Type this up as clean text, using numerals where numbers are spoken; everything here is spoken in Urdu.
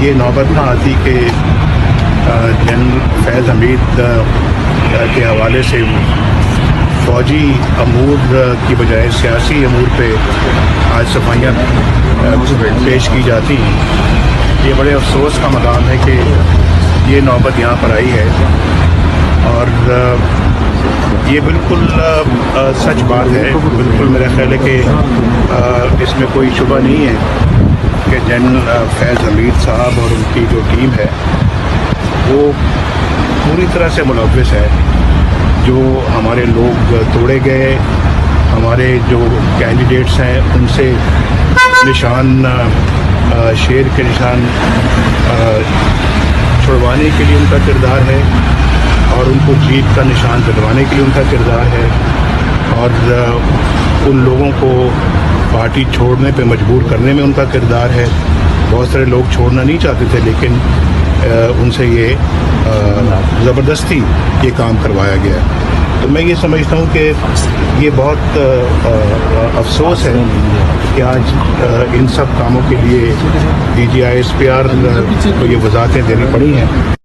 یہ نوبت نہ آتی کہ جنرل فیض حمید کے حوالے سے فوجی امور کی بجائے سیاسی امور پہ آج صفائیاں پیش کی جاتی ہیں۔ یہ بڑے افسوس کا مقام ہے کہ یہ نوبت یہاں پر آئی ہے، اور یہ بالکل سچ بات ہے۔ بالکل میرا خیال ہے کہ اس میں کوئی شبہ نہیں ہے کہ جنرل فیض حمید صاحب اور ان کی جو ٹیم ہے وہ پوری طرح سے ملوث ہے۔ جو ہمارے لوگ توڑے گئے، ہمارے جو کینڈیڈیٹس ہیں ان سے نشان شیر کے نشان چھڑوانے کے لیے ان کا کردار ہے، اور ان کو جیت کا نشان دلوانے کے لیے ان کا کردار ہے، اور ان لوگوں کو پارٹی چھوڑنے پہ مجبور کرنے میں ان کا کردار ہے۔ بہت سارے لوگ چھوڑنا نہیں چاہتے تھے، لیکن ان سے یہ زبردستی یہ کام کروایا گیا۔ تو میں یہ سمجھتا ہوں کہ یہ بہت افسوس ہے کہ آج ان سب کاموں کے لیے DGI SPR کو یہ وضاحتیں دینی پڑی ہیں۔